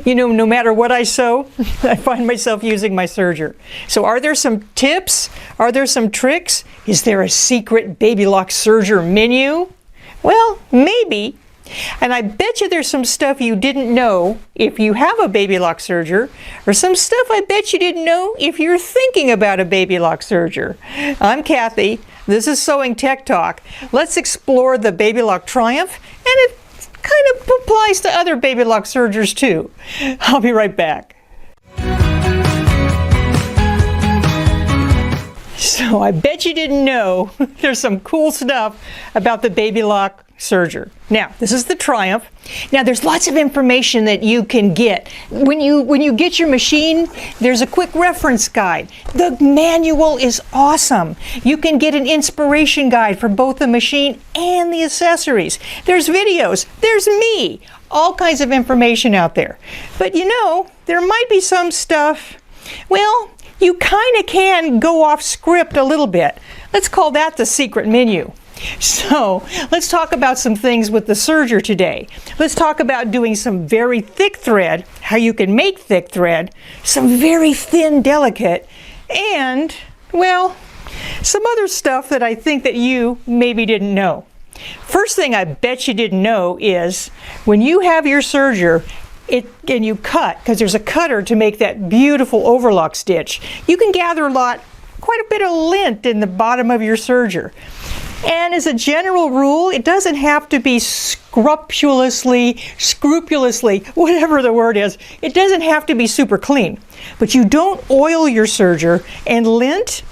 You know, no matter what I sew, I find myself using my serger. So are there some tips? Are there some tricks? Is there a secret Baby Lock serger menu? Well, maybe. And I bet you there's some stuff you didn't know if you have a Baby Lock serger, or some stuff I bet you didn't know if you're thinking about a Baby Lock serger. I'm Cathy. This is Sewing Tech Talk. Let's explore the Baby Lock Triumph, and it kind of applies to other Baby Lock sergers too. I'll be right back. So I bet you didn't know there's some cool stuff about the Baby Lock serger. Now, this is the Triumph. Now, there's lots of information that you can get. When you get your machine, there's a quick reference guide. The manual is awesome. You can get an inspiration guide for both the machine and the accessories. There's videos. There's me. All kinds of information out there. But you know, there might be some stuff, well, you kind of can go off script a little bit. Let's call that the secret menu. So let's talk about some things with the serger today. Let's talk about doing some very thick thread, how you can make thick thread, some very thin delicate, and, well, some other stuff that I think that you maybe didn't know. First thing I bet you didn't know is when you have your serger, and you cut, because there's a cutter to make that beautiful overlock stitch, you can gather quite a bit of lint in the bottom of your serger. And as a general rule, it doesn't have to be scrupulously, whatever the word is, it doesn't have to be super clean. But you don't oil your serger, and lint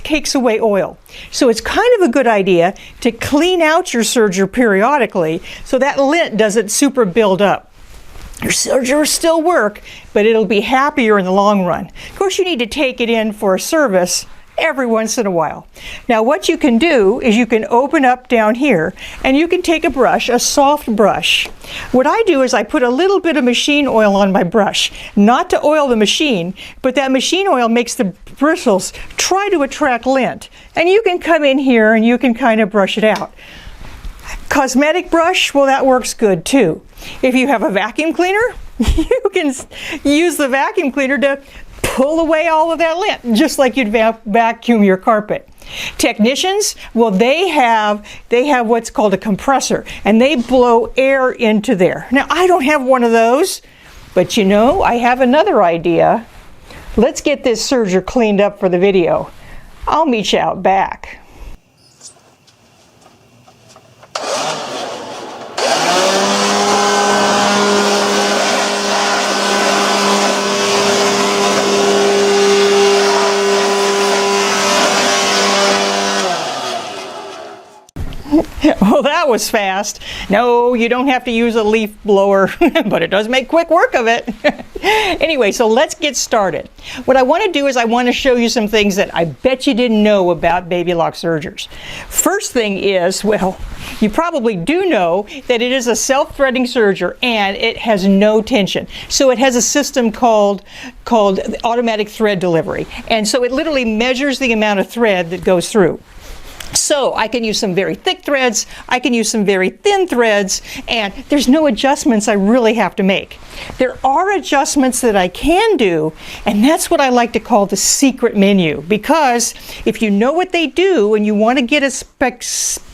takes away oil. So it's kind of a good idea to clean out your serger periodically so that lint doesn't super build up. Your serger will still work, but it'll be happier in the long run. Of course, you need to take it in for a service every once in a while. Now, what you can do is you can open up down here, and you can take a brush, a soft brush. What I do is I put a little bit of machine oil on my brush, not to oil the machine, but that machine oil makes the bristles try to attract lint. And you can come in here and you can kind of brush it out. Cosmetic brush, well, that works good too. If you have a vacuum cleaner, you can use the vacuum cleaner to pull away all of that lint, just like you'd vacuum your carpet. Technicians, well, they have what's called a compressor, and they blow air into there. Now, I don't have one of those, but you know, I have another idea. Let's get this serger cleaned up for the video. I'll meet you out back. Well, that was fast. No, you don't have to use a leaf blower, but it does make quick work of it. Anyway, so let's get started. What I want to do is I want to show you some things that I bet you didn't know about Baby Lock sergers. First thing is, well, you probably do know that it is a self-threading serger and it has no tension. So it has a system called automatic thread delivery. And so it literally measures the amount of thread that goes through. So I can use some very thick threads, I can use some very thin threads, and there's no adjustments I really have to make. There are adjustments that I can do, and that's what I like to call the secret menu, because if you know what they do and you want to get a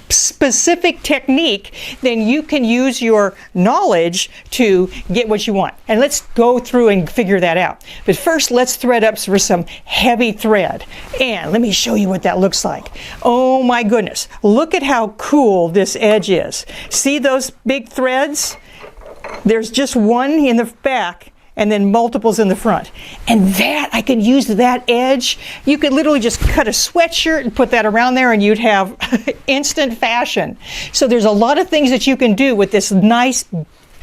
specific technique, then you can use your knowledge to get what you want. And let's go through and figure that out. But first, let's thread up for some heavy thread. And let me show you what that looks like. Oh my goodness, look at how cool this edge is. See those big threads? There's just one in the back and then multiples in the front. And that, I can use that edge. You could literally just cut a sweatshirt and put that around there and you'd have instant fashion. So there's a lot of things that you can do with this nice,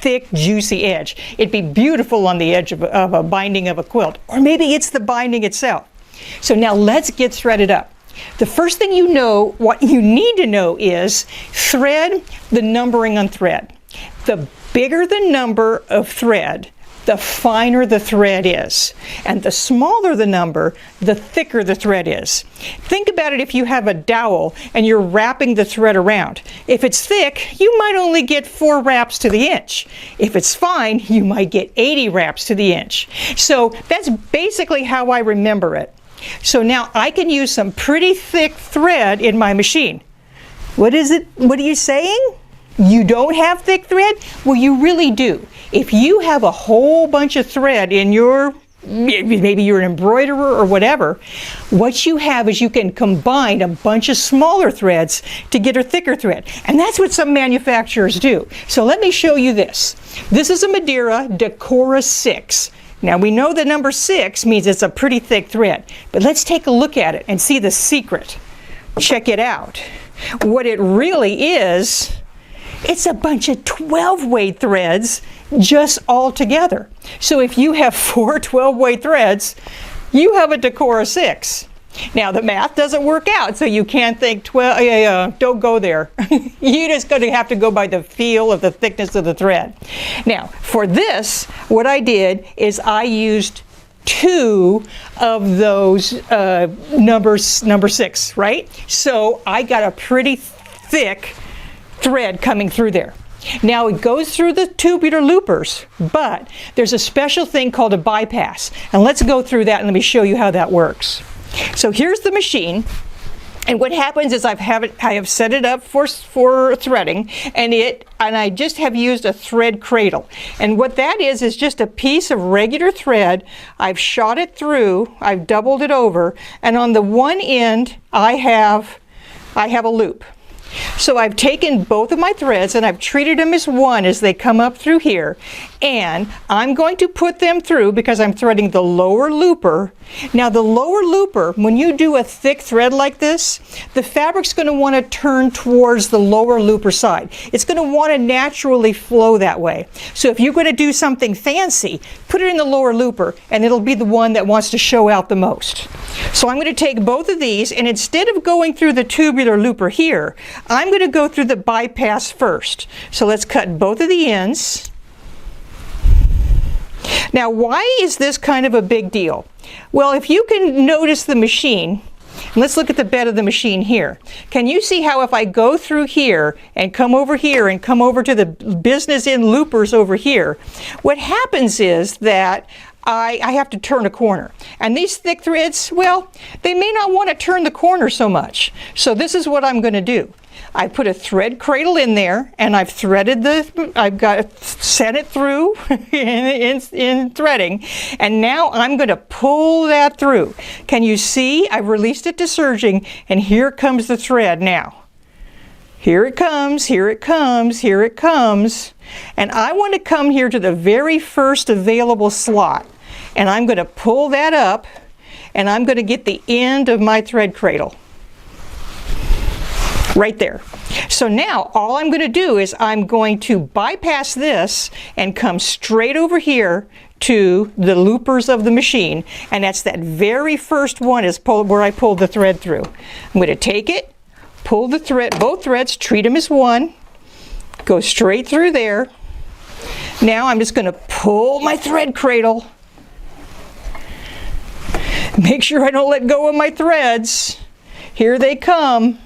thick, juicy edge. It'd be beautiful on the edge of a binding of a quilt. Or maybe it's the binding itself. So now let's get threaded up. The first thing you know, what you need to know is thread, the numbering on thread. The bigger the number of thread, the finer the thread is. And the smaller the number, the thicker the thread is. Think about it if you have a dowel and you're wrapping the thread around. If it's thick, you might only get 4 wraps to the inch. If it's fine, you might get 80 wraps to the inch. So that's basically how I remember it. So now I can use some pretty thick thread in my machine. What is it? What are you saying? You don't have thick thread? Well, you really do. If you have a whole bunch of thread in your, maybe you're an embroiderer or whatever, what you have is you can combine a bunch of smaller threads to get a thicker thread. And that's what some manufacturers do. So let me show you this. This is a Madeira Decora 6. Now we know the number 6 means it's a pretty thick thread, but let's take a look at it and see the secret. Check it out. What it really is, it's a bunch of 12-weight threads just all together. So if you have 4 12-weight threads, you have a Decora 6. Now the math doesn't work out, so you can't think 12, don't go there. You're just going to have to go by the feel of the thickness of the thread. Now for this, what I did is I used 2 of those number 6, right? So I got a pretty thick thread coming through there. Now it goes through the tubular loopers, but there's a special thing called a bypass. And let's go through that and let me show you how that works. So here's the machine. And what happens is I have set it up for threading, and I just have used a thread cradle. And what that is just a piece of regular thread. I've shot it through, I've doubled it over, and on the one end I have a loop. So I've taken both of my threads and I've treated them as one as they come up through here, and I'm going to put them through because I'm threading the lower looper. Now the lower looper, when you do a thick thread like this, the fabric's going to want to turn towards the lower looper side. It's going to want to naturally flow that way. So if you're going to do something fancy, put it in the lower looper and it'll be the one that wants to show out the most. So I'm going to take both of these, and instead of going through the tubular looper here, I'm going to go through the bypass first. So let's cut both of the ends. Now, why is this kind of a big deal? Well, if you can notice the machine, let's look at the bed of the machine here. Can you see how if I go through here and come over here and come over to the business end loopers over here, what happens is that I have to turn a corner. And these thick threads, well, they may not want to turn the corner so much. So this is what I'm going to do. I put a thread cradle in there, and I've threaded sent it through in threading, and now I'm going to pull that through. Can you see? I've released it to serging, and here comes the thread now. Here it comes, here it comes, here it comes. And I want to come here to the very first available slot. And I'm going to pull that up, and I'm going to get the end of my thread cradle. Right there. So now all I'm going to do is I'm going to bypass this and come straight over here to the loopers of the machine. And that's that very first one is where I pulled the thread through. I'm going to take it, pull the thread, both threads, treat them as one, go straight through there. Now I'm just going to pull my thread cradle. Make sure I don't let go of my threads. Here they come.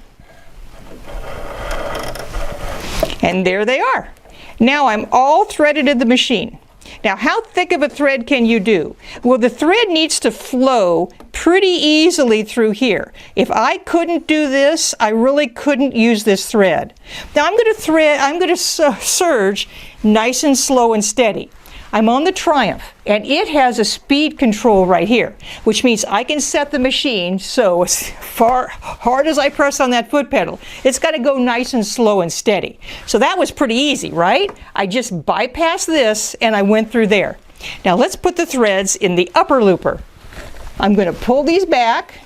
And there they are. Now I'm all threaded in the machine. Now how thick of a thread can you do? Well, the thread needs to flow pretty easily through here. If I couldn't do this, I really couldn't use this thread. Now I'm going to serge nice and slow and steady. I'm on the Triumph, and it has a speed control right here, which means I can set the machine so as hard as I press on that foot pedal, it's got to go nice and slow and steady. So that was pretty easy, right? I just bypassed this and I went through there. Now let's put the threads in the upper looper. I'm going to pull these back,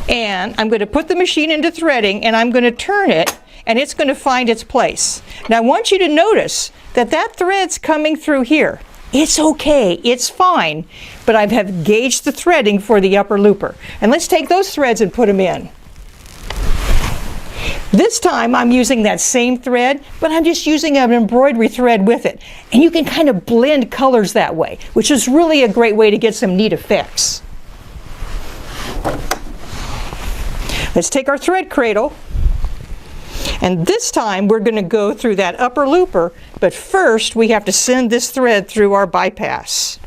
and I'm going to put the machine into threading, and I'm going to turn it, and it's going to find its place. Now I want you to notice that thread's coming through here. It's okay, it's fine, but I have gauged the threading for the upper looper. And let's take those threads and put them in. This time I'm using that same thread, but I'm just using an embroidery thread with it. And you can kind of blend colors that way, which is really a great way to get some neat effects. Let's take our thread cradle, and this time we're going to go through that upper looper, but first we have to send this thread through our bypass.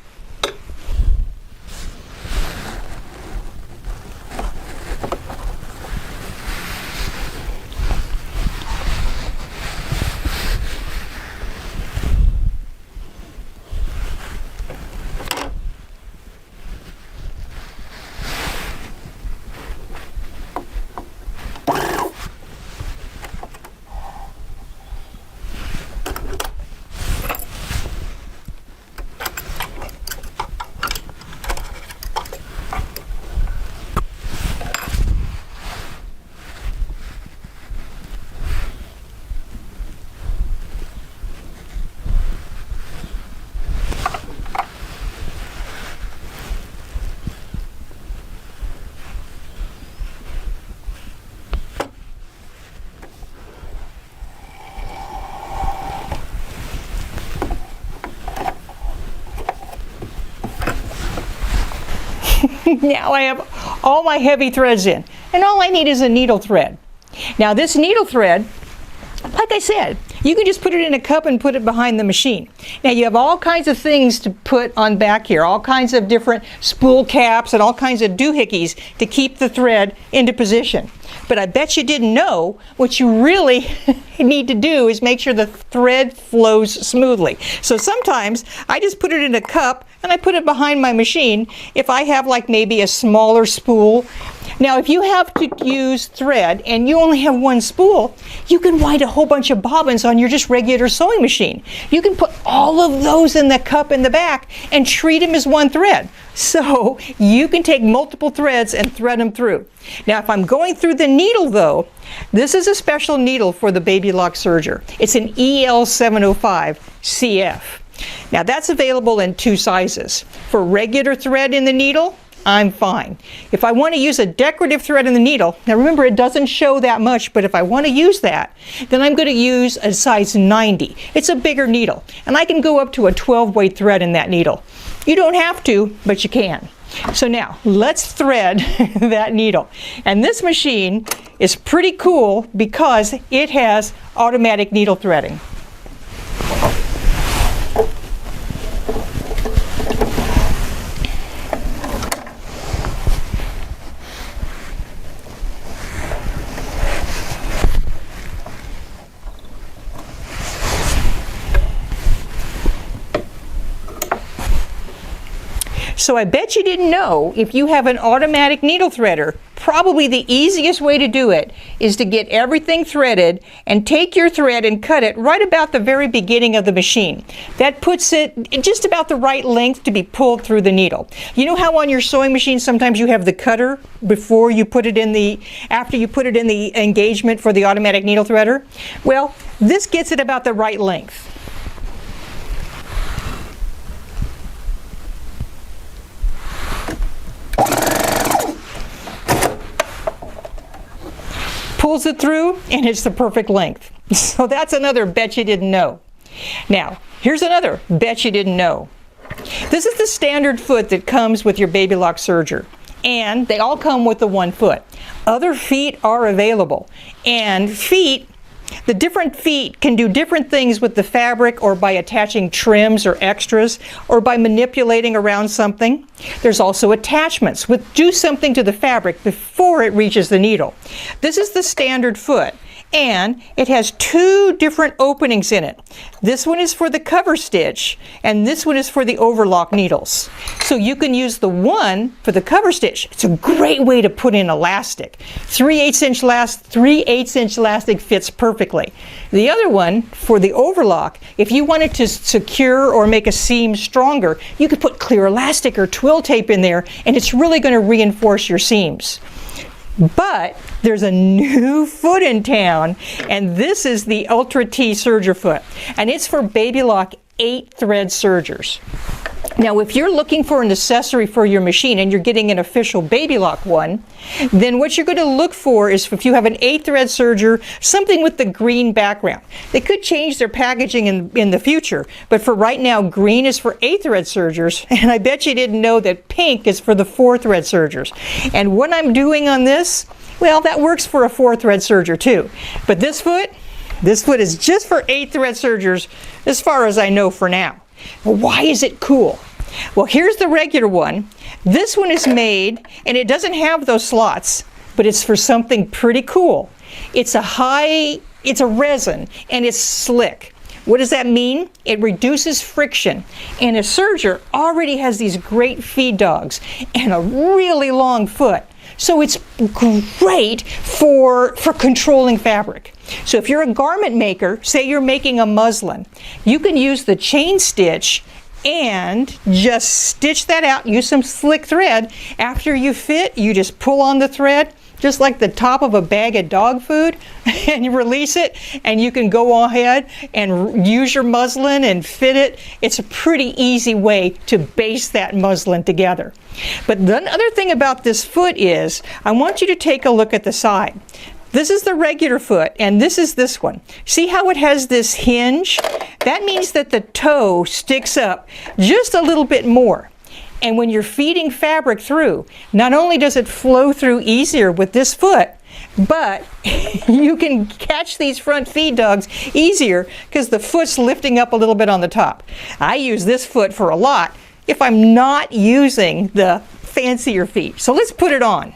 Now I have all my heavy threads in, and all I need is a needle thread. Now this needle thread, like I said, you can just put it in a cup and put it behind the machine. Now you have all kinds of things to put on back here, all kinds of different spool caps and all kinds of doohickeys to keep the thread into position. But I bet you didn't know what you really need to do is make sure the thread flows smoothly. So sometimes I just put it in a cup and I put it behind my machine if I have like maybe a smaller spool. Now if you have to use thread and you only have one spool, you can wind a whole bunch of bobbins on your just regular sewing machine. You can put all of those in the cup in the back and treat them as one thread. So you can take multiple threads and thread them through. Now if I'm going through the needle though, this is a special needle for the Baby Lock Serger. It's an EL705 CF. Now that's available in 2 sizes. For regular thread in the needle, I'm fine. If I want to use a decorative thread in the needle, now remember it doesn't show that much, but if I want to use that, then I'm going to use a size 90. It's a bigger needle, and I can go up to a 12-weight thread in that needle. You don't have to, but you can. So now, let's thread that needle. And this machine is pretty cool because it has automatic needle threading. So I bet you didn't know, if you have an automatic needle threader, probably the easiest way to do it is to get everything threaded and take your thread and cut it right about the very beginning of the machine. That puts it just about the right length to be pulled through the needle. You know how on your sewing machine sometimes you have the cutter before you put it in the, after you put it in the engagement for the automatic needle threader? Well, this gets it about the right length. Pulls it through and it's the perfect length. So that's another bet you didn't know. Now, here's another bet you didn't know. This is the standard foot that comes with your Baby Lock Serger, and they all come with the 1 foot. Other feet are available, and the different feet can do different things with the fabric, or by attaching trims or extras, or by manipulating around something. There's also attachments which do something to the fabric before it reaches the needle. This is the standard foot, and it has 2 different openings in it. This one is for the cover stitch, and this one is for the overlock needles. So you can use the one for the cover stitch. It's a great way to put in elastic. 3/8 inch elastic fits perfectly. The other one for the overlock, if you wanted to secure or make a seam stronger, you could put clear elastic or twill tape in there, and it's really going to reinforce your seams. But there's a new foot in town, and this is the Ultra T Serger foot, and it's for Baby Lock 8 thread sergers. Now, if you're looking for an accessory for your machine and you're getting an official Baby Lock one, then what you're going to look for is, if you have an 8-thread serger, something with the green background. They could change their packaging in the future, but for right now, green is for 8-thread sergers, and I bet you didn't know that pink is for the 4-thread sergers. And what I'm doing on this, well, that works for a 4-thread serger too. But this foot is just for 8-thread sergers, as far as I know for now. Well, why is it cool? Well, here's the regular one. This one is made, and it doesn't have those slots, but it's for something pretty cool. It's a resin, and it's slick. What does that mean? It reduces friction, and a serger already has these great feed dogs and a really long foot. So it's great for controlling fabric. So if you're a garment maker, say you're making a muslin, you can use the chain stitch and just stitch that out. Use some slick thread. After you fit, you just pull on the thread, just like the top of a bag of dog food, and you release it, and you can go ahead and use your muslin and fit it. It's a pretty easy way to baste that muslin together. But the other thing about this foot is, I want you to take a look at the side. This is the regular foot, and this is this one. See how it has this hinge? That means that the toe sticks up just a little bit more. And when you're feeding fabric through, not only does it flow through easier with this foot, but you can catch these front feed dogs easier because the foot's lifting up a little bit on the top. I use this foot for a lot if I'm not using the fancier feet. So let's put it on.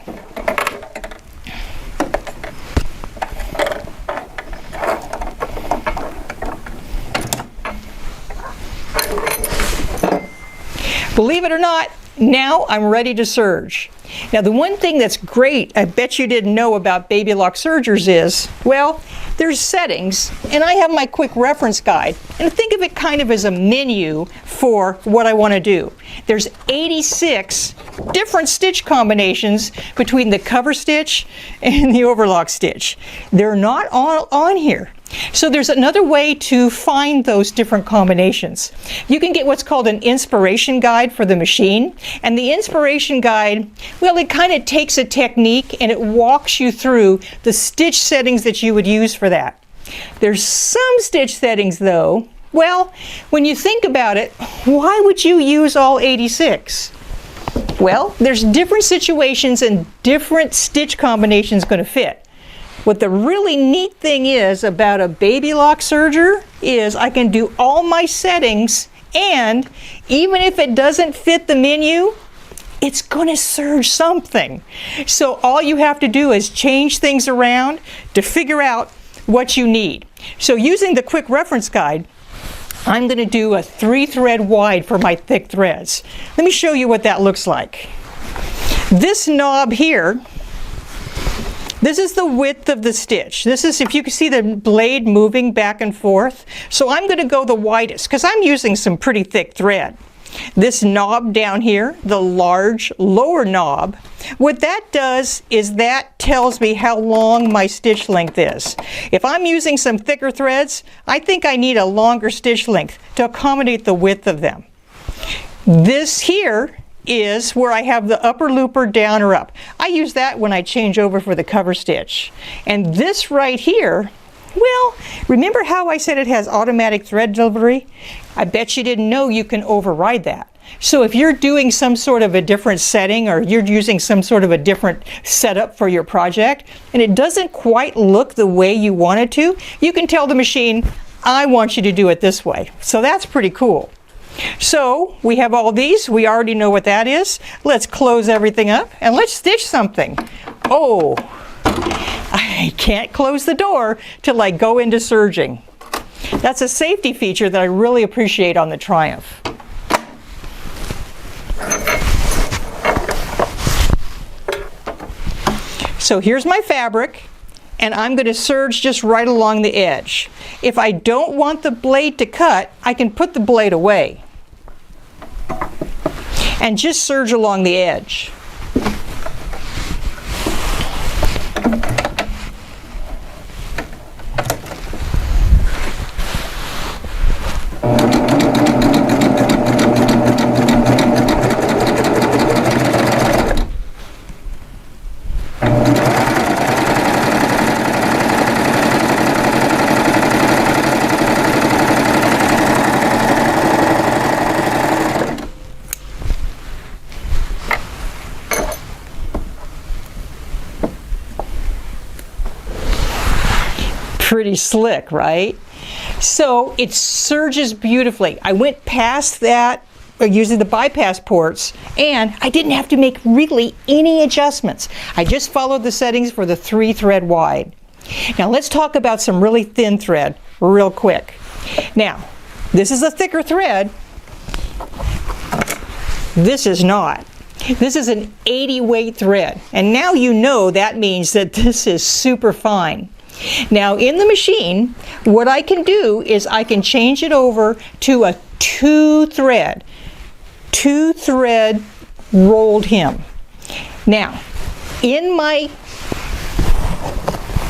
Believe it or not, now I'm ready to serge. Now, the one thing that's great, I bet you didn't know about Baby Lock sergers is, well, there's settings, and I have my quick reference guide. And think of it kind of as a menu for what I want to do. There's 86 different stitch combinations between the cover stitch and the overlock stitch. They're not all on here. So there's another way to find those different combinations. You can get what's called an inspiration guide for the machine. And the inspiration guide, well, it kind of takes a technique and it walks you through the stitch settings that you would use for that. There's some stitch settings though, well, when you think about it, why would you use all 86? Well, there's different situations and different stitch combinations going to fit. What the really neat thing is about a Baby Lock serger is I can do all my settings, and even if it doesn't fit the menu, it's going to serge something. So all you have to do is change things around to figure out what you need. So using the quick reference guide, I'm going to do a 3-thread wide for my thick threads. Let me show you what that looks like. This knob here, this is the width of the stitch. This is, if you can see the blade moving back and forth. So I'm going to go the widest because I'm using some pretty thick thread. This knob down here, the large lower knob, what that does is that tells me how long my stitch length is. If I'm using some thicker threads, I think I need a longer stitch length to accommodate the width of them. This here is where I have the upper looper down or up. I use that when I change over for the cover stitch. And this right here, well, remember how I said it has automatic thread delivery? I bet you didn't know you can override that. So if you're doing some sort of a different setting or you're using some sort of a different setup for your project and it doesn't quite look the way you want it to, you can tell the machine, I want you to do it this way. So that's pretty cool. So we have all these. We already know what that is. Let's close everything up and let's stitch something. Oh, I can't close the door till I go into serging. That's a safety feature that I really appreciate on the Triumph. So here's my fabric, and I'm going to serge just right along the edge. If I don't want the blade to cut, I can put the blade away and just serge along the edge. pretty slick, right? So it surges beautifully. I went past that using the bypass ports, and I didn't have to make really any adjustments. I just followed the settings for the 3-thread wide. Now let's talk about some really thin thread real quick. Now, this is a thicker thread. This is not. This is an 80 weight thread, and now you know that means that this is super fine. Now in the machine, what I can do is I can change it over to a 2-thread rolled hem. Now, in my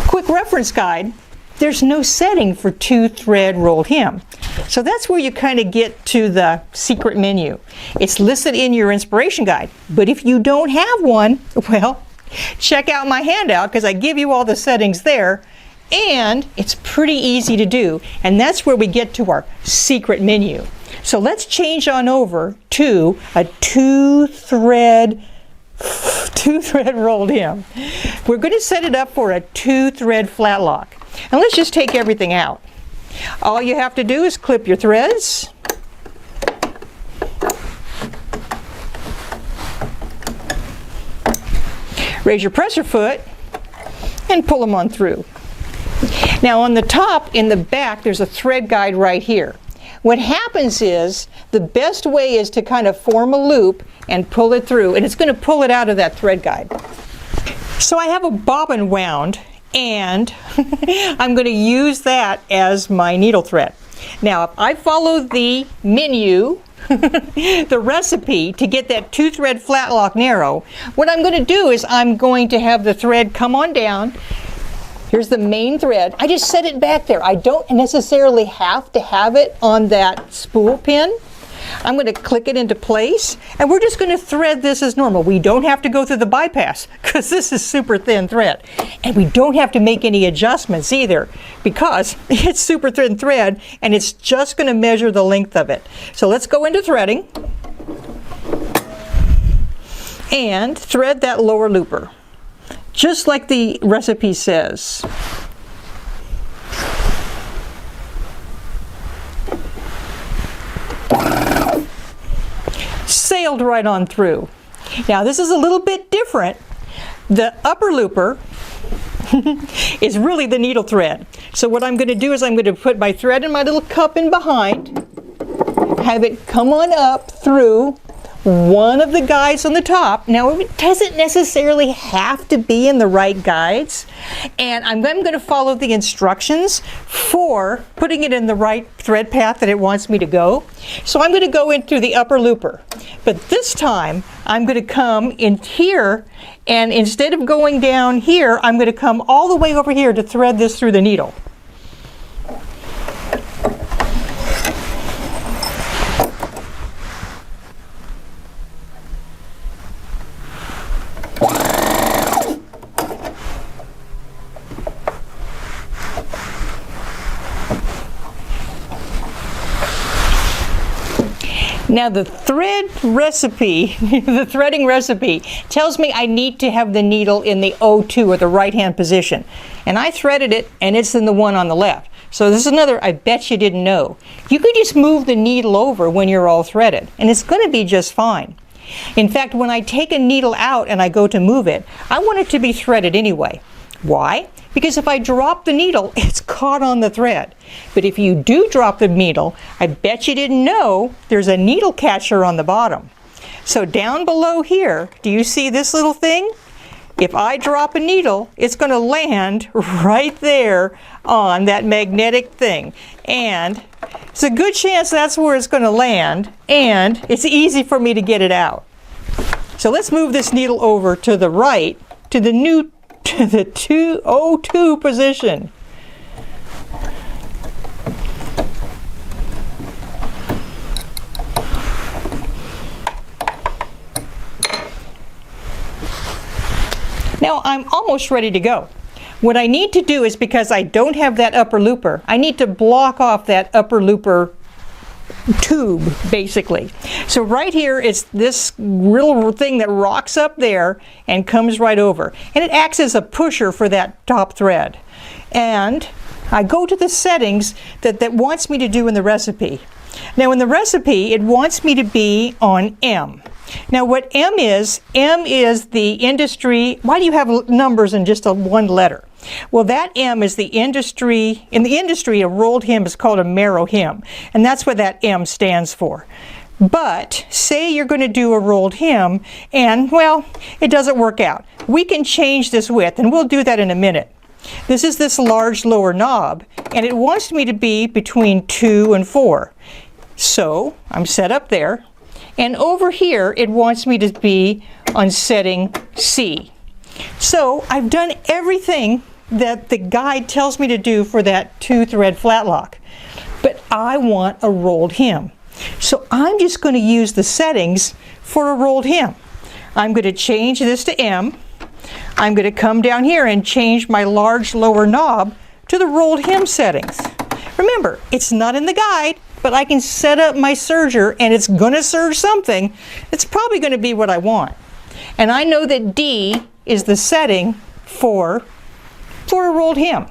quick reference guide, there's no setting for 2-thread rolled hem. So that's where you kind of get to the secret menu. It's listed in your inspiration guide, but if you don't have one, well, check out my handout because I give you all the settings there, and it's pretty easy to do, and that's where we get to our secret menu. So let's change on over to a 2-thread rolled hem. We're going to set it up for a 2-thread flat lock. And let's just take everything out. All you have to do is clip your threads. Raise your presser foot and pull them on through. Now on the top, in the back, there's a thread guide right here. What happens is, the best way is to kind of form a loop and pull it through, and it's going to pull it out of that thread guide. So I have a bobbin wound, and I'm going to use that as my needle thread. Now, if I follow the menu, the recipe to get that 2-thread flat lock narrow, what I'm going to do is I'm going to have the thread come on down. Here's the main thread. I just set it back there. I don't necessarily have to have it on that spool pin. I'm going to click it into place, and we're just going to thread this as normal. We don't have to go through the bypass because this is super thin thread. And we don't have to make any adjustments either because it's super thin thread and it's just going to measure the length of it. So let's go into threading and thread that lower looper, just like the recipe says. Sailed right on through. Now this is a little bit different. The upper looper is really the needle thread. So what I'm going to do is I'm going to put my thread in my little cup in behind, have it come on up through one of the guides on the top. Now it doesn't necessarily have to be in the right guides, and I'm going to follow the instructions for putting it in the right thread path that it wants me to go. So I'm going to go into the upper looper, but this time I'm going to come in here, and instead of going down here, I'm going to come all the way over here to thread this through the needle. Now the thread recipe, the threading recipe, tells me I need to have the needle in the O2 or the right hand position. And I threaded it and it's in the one on the left. So this is another I bet you didn't know. You could just move the needle over when you're all threaded and it's going to be just fine. In fact, when I take a needle out and I go to move it, I want it to be threaded anyway. Why? Because if I drop the needle, it's caught on the thread. But if you do drop the needle, I bet you didn't know there's a needle catcher on the bottom. So down below here, do you see this little thing? If I drop a needle, it's going to land right there on that magnetic thing. And it's a good chance that's where it's going to land, and it's easy for me to get it out. So let's move this needle over to the right, to the O2 position. Now I'm almost ready to go. What I need to do is, because I don't have that upper looper, I need to block off that upper looper tube, basically. So right here it's this little thing that rocks up there and comes right over, and it acts as a pusher for that top thread. And I go to the settings that wants me to do in the recipe. Now in the recipe, it wants me to be on M. Now what M is the industry. Why do you have numbers in just one letter? Well, that M is the industry. In the industry, a rolled hem is called a marrow hem, and that's what that M stands for. But say you're going to do a rolled hem and, well, it doesn't work out. We can change this width, and we'll do that in a minute. This is this large lower knob, and it wants me to be between 2 and 4. So I'm set up there, and over here it wants me to be on setting C. So I've done everything that the guide tells me to do for that 2-thread flat lock, but I want a rolled hem. So I'm just going to use the settings for a rolled hem. I'm going to change this to M. I'm going to come down here and change my large lower knob to the rolled hem settings. Remember, it's not in the guide, but I can set up my serger and it's going to serge something. It's probably going to be what I want. And I know that D is the setting for a rolled hem.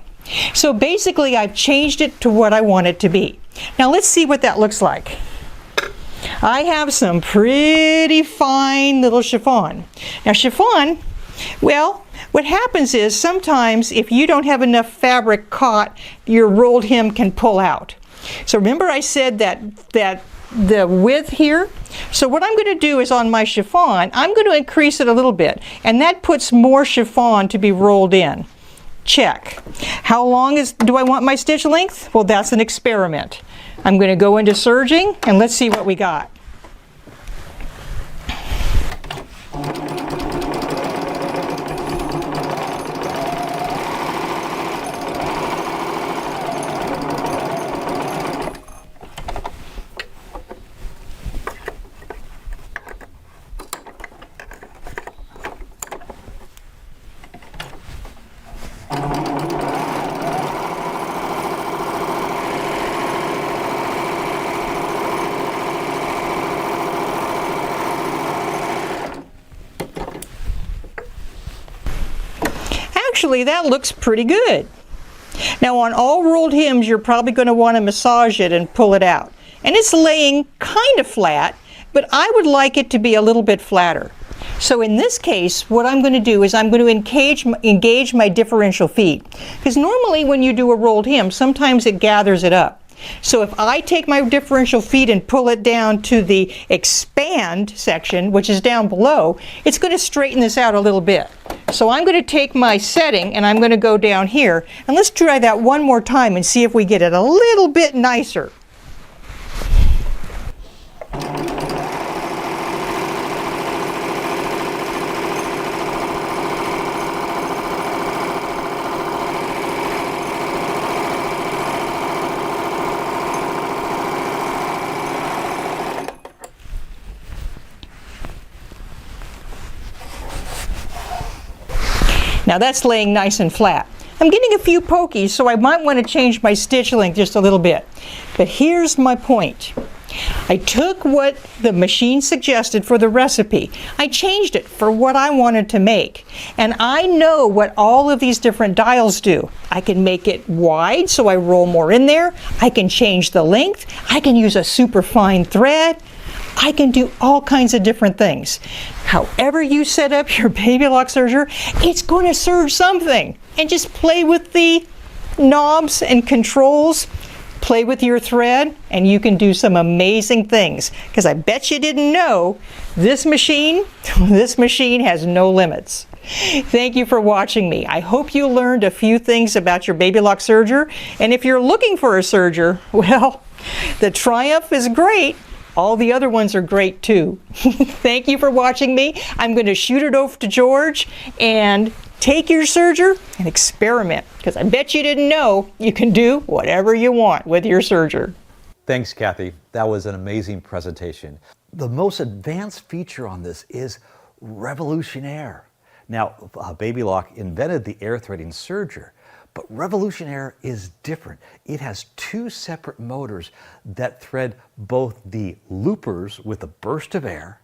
So basically I've changed it to what I want it to be. Now let's see what that looks like. I have some pretty fine little chiffon. Now chiffon, well, what happens is sometimes if you don't have enough fabric caught, your rolled hem can pull out. So remember I said that the width here? So what I'm going to do is on my chiffon, I'm going to increase it a little bit, and that puts more chiffon to be rolled in. Check. How long do I want my stitch length? Well, that's an experiment. I'm going to go into serging and let's see what we got. Actually, that looks pretty good. Now on all rolled hems, you're probably going to want to massage it and pull it out. And it's laying kind of flat, but I would like it to be a little bit flatter. So in this case, what I'm going to do is I'm going to engage my differential feed. Because normally when you do a rolled hem, sometimes it gathers it up. So if I take my differential feed and pull it down to the expand section, which is down below, it's going to straighten this out a little bit. So I'm going to take my setting and I'm going to go down here, and let's try that one more time and see if we get it a little bit nicer. Now that's laying nice and flat. I'm getting a few pokies, so I might want to change my stitch length just a little bit. But here's my point. I took what the machine suggested for the recipe. I changed it for what I wanted to make. And I know what all of these different dials do. I can make it wide so I roll more in there. I can change the length. I can use a super fine thread. I can do all kinds of different things. However you set up your baby lock serger, it's going to serge something. And just play with the knobs and controls, play with your thread, and you can do some amazing things. Because I bet you didn't know, this machine has no limits. Thank you for watching me. I hope you learned a few things about your baby lock serger. And if you're looking for a serger, well, the Triumph is great. All the other ones are great too. Thank you for watching me. I'm going to shoot it over to George and take your serger and experiment, because I bet you didn't know you can do whatever you want with your serger. Thanks, Kathy. That was an amazing presentation. The most advanced feature on this is Revolutionaire. Now, Baby Lock invented the air threading serger, but Revolutionaire is different. It has two separate motors that thread both the loopers with a burst of air,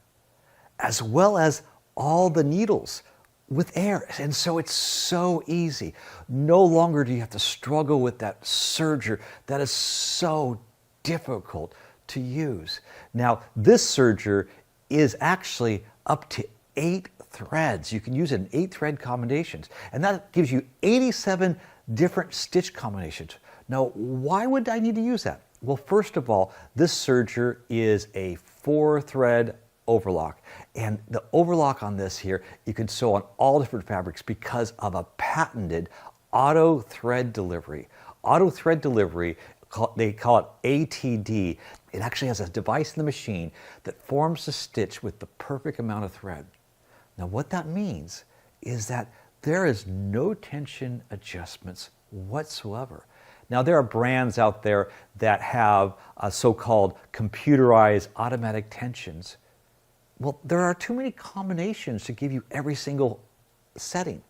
as well as all the needles with air. And so it's so easy. No longer do you have to struggle with that serger that is so difficult to use. Now, this serger is actually up to 8 threads. You can use it in 8 thread combinations, and that gives you 87 different stitch combinations. Now, why would I need to use that? Well, first of all, this serger is a 4-thread overlock, and the overlock on this here, you can sew on all different fabrics because of a patented auto thread delivery. Auto thread delivery, they call it ATD. It actually has a device in the machine that forms the stitch with the perfect amount of thread. Now, what that means is that there is no tension adjustments whatsoever. Now, there are brands out there that have so-called computerized automatic tensions. Well, there are too many combinations to give you every single setting.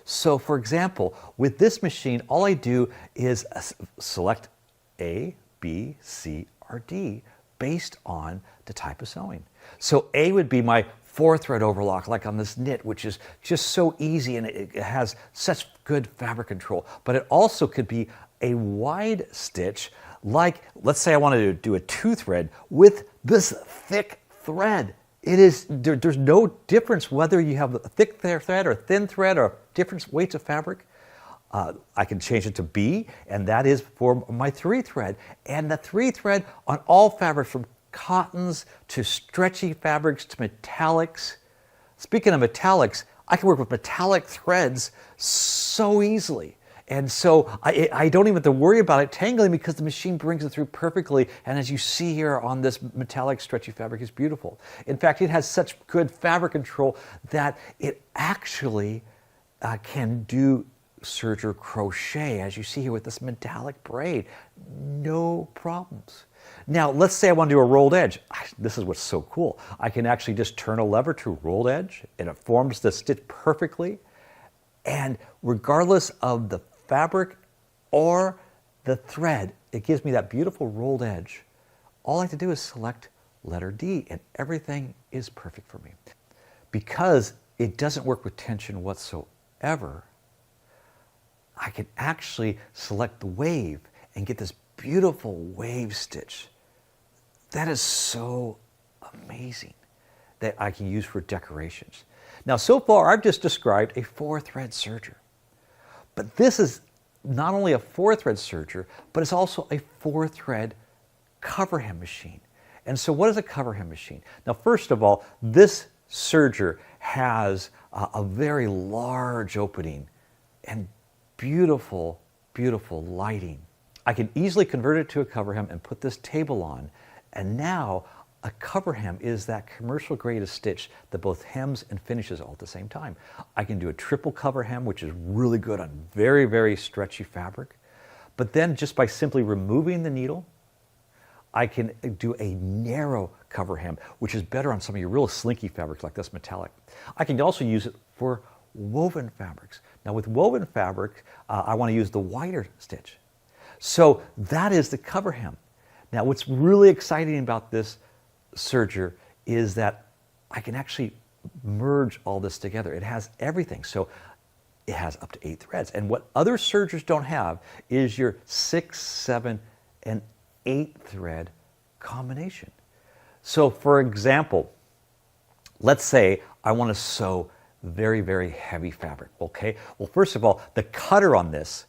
So, for example, with this machine, all I do is select A, B, C, or D based on the type of sewing. So A would be my 4-thread overlock, like on this knit, which is just so easy and it has such good fabric control. But it also could be a wide stitch, like, let's say I wanted to do a 2-thread with this thick thread. There's no difference whether you have a thick thread or thin thread or different weights of fabric. I can change it to B, and that is for my 3-thread. And the 3-thread on all fabrics, from cottons to stretchy fabrics to metallics. Speaking of metallics, I can work with metallic threads so easily. And so I don't even have to worry about it tangling because the machine brings it through perfectly. And as you see here on this metallic stretchy fabric, it's beautiful. In fact, it has such good fabric control that it actually can do serger crochet, as you see here with this metallic braid. No problems. Now, let's say I want to do a rolled edge. This is what's so cool. I can actually just turn a lever to rolled edge, and it forms the stitch perfectly. And regardless of the fabric or the thread, it gives me that beautiful rolled edge. All I have to do is select letter D, and everything is perfect for me. Because it doesn't work with tension whatsoever, I can actually select the wave and get this beautiful wave stitch. That is so amazing that I can use for decorations. Now, so far, I've just described a 4-thread serger. But this is not only a 4-thread serger, but it's also a 4-thread cover hem machine. And so what is a cover hem machine? Now, first of all, this serger has a very large opening and beautiful, beautiful lighting. I can easily convert it to a cover hem and put this table on, and now a cover hem is that commercial grade of stitch that both hems and finishes all at the same time. I can do a triple cover hem, which is really good on very, very stretchy fabric. But then just by simply removing the needle, I can do a narrow cover hem, which is better on some of your real slinky fabrics like this metallic. I can also use it for woven fabrics. Now with woven fabric, I want to use the wider stitch. So that is the cover hem. Now what's really exciting about this serger is that I can actually merge all this together. It has everything. So it has up to 8 threads. And what other sergers don't have is your 6, 7, and 8 thread combination. So for example, let's say I want to sew very, very heavy fabric, okay? Well, first of all, the cutter on this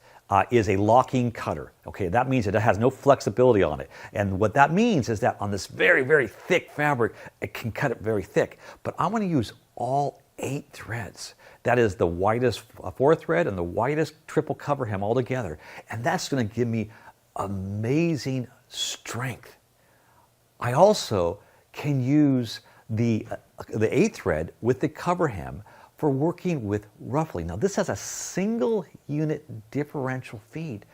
is a locking cutter, okay? That means that it has no flexibility on it. And what that means is that on this very, very thick fabric, it can cut it very thick. But I want to use all 8 threads. That is the widest 4 thread and the widest triple cover hem all together. And that's going to give me amazing strength. I also can use the 8 thread with the cover hem for working with roughly. Now this has a single unit differential feed.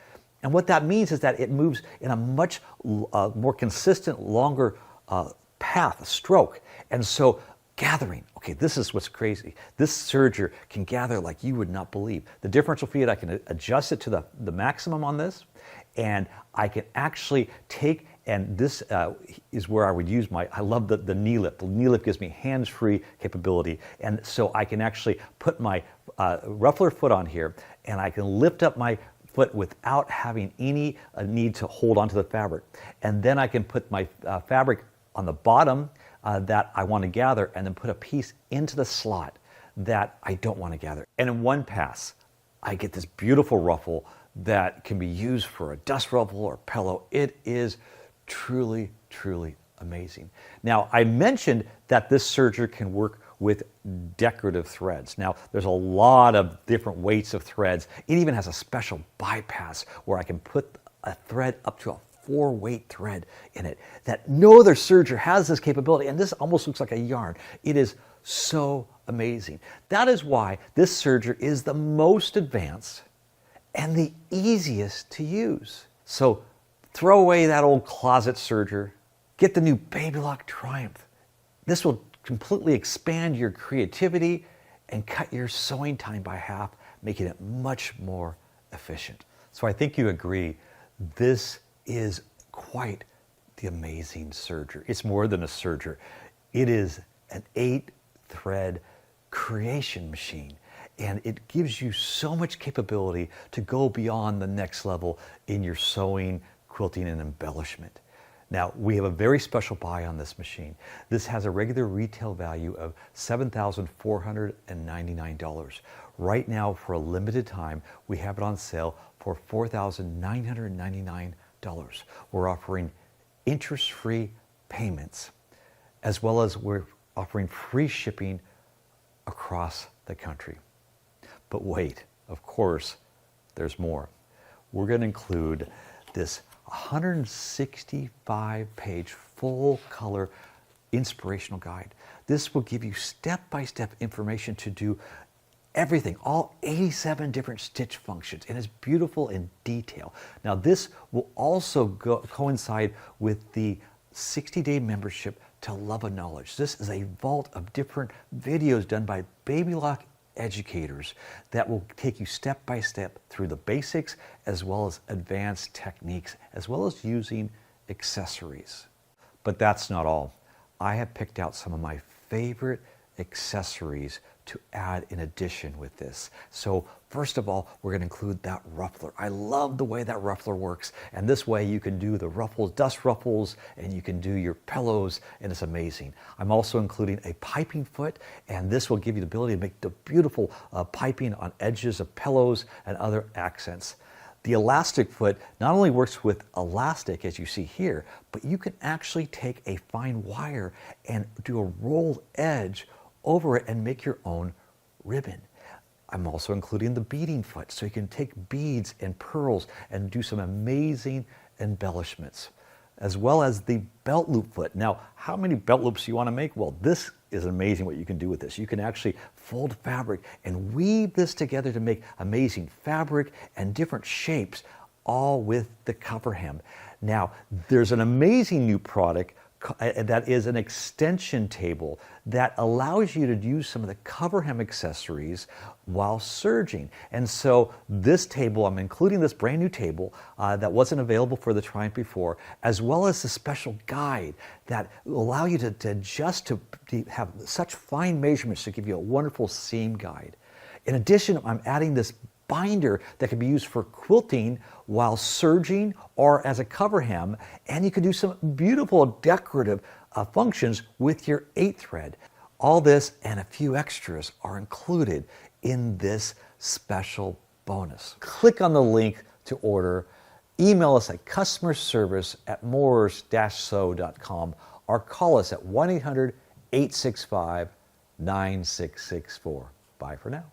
And what that means is that it moves in a much more consistent, longer path, stroke. And so gathering, okay, this is what's crazy. This serger can gather like you would not believe. The differential feed, I can adjust it to the maximum on this, and I can actually take And this is where I would use I love the knee lift. The knee lift gives me hands-free capability. And so I can actually put my ruffler foot on here, and I can lift up my foot without having any need to hold onto the fabric. And then I can put my fabric on the bottom that I want to gather, and then put a piece into the slot that I don't want to gather. And in one pass, I get this beautiful ruffle that can be used for a dust ruffle or pillow. It is truly, truly amazing. Now, I mentioned that this serger can work with decorative threads. Now, there's a lot of different weights of threads. It even has a special bypass where I can put a thread up to a 4-weight thread in it that no other serger has this capability. And this almost looks like a yarn. It is so amazing. That is why this serger is the most advanced and the easiest to use. So throw away that old closet serger. Get the new Baby Lock Triumph. This will completely expand your creativity and cut your sewing time by half, making it much more efficient. So I think you agree, this is quite the amazing serger. It's more than a serger. It is an 8-thread creation machine, and it gives you so much capability to go beyond the next level in your sewing, quilting, and embellishment. Now, we have a very special buy on this machine. This has a regular retail value of $7,499. Right now, for a limited time, we have it on sale for $4,999. We're offering interest-free payments, as well as we're offering free shipping across the country. But wait, of course, there's more. We're going to include this 165-page full-color inspirational guide. This will give you step-by-step information to do everything, all 87 different stitch functions, and it's beautiful in detail. Now, this will also coincide with the 60-day membership to Love of Knowledge. This is a vault of different videos done by Baby Lock educators that will take you step by step through the basics, as well as advanced techniques, as well as using accessories. But that's not all. I have picked out some of my favorite accessories to add in addition with this. So first of all, we're going to include that ruffler. I love the way that ruffler works, and this way you can do the ruffles, dust ruffles, and you can do your pillows, and it's amazing. I'm also including a piping foot, and this will give you the ability to make the beautiful piping on edges of pillows and other accents. The elastic foot not only works with elastic, as you see here, but you can actually take a fine wire and do a rolled edge over it and make your own ribbon. I'm also including the beading foot, so you can take beads and pearls and do some amazing embellishments, as well as the belt loop foot. Now, how many belt loops do you want to make? Well, this is amazing what you can do with this. You can actually fold fabric and weave this together to make amazing fabric and different shapes, all with the cover hem. Now, there's an amazing new product that is an extension table that allows you to use some of the cover hem accessories while serging. And so this table, I'm including this brand new table that wasn't available for the Triumph before, as well as the special guide that will allow you to adjust to have such fine measurements to give you a wonderful seam guide. In addition, I'm adding this binder that can be used for quilting while serging or as a cover hem, and you can do some beautiful decorative functions with your 8-thread. All this and a few extras are included in this special bonus. Click on the link to order, email us at customerservice@moors-sew.com, or call us at 1-800-865-9664. Bye for now.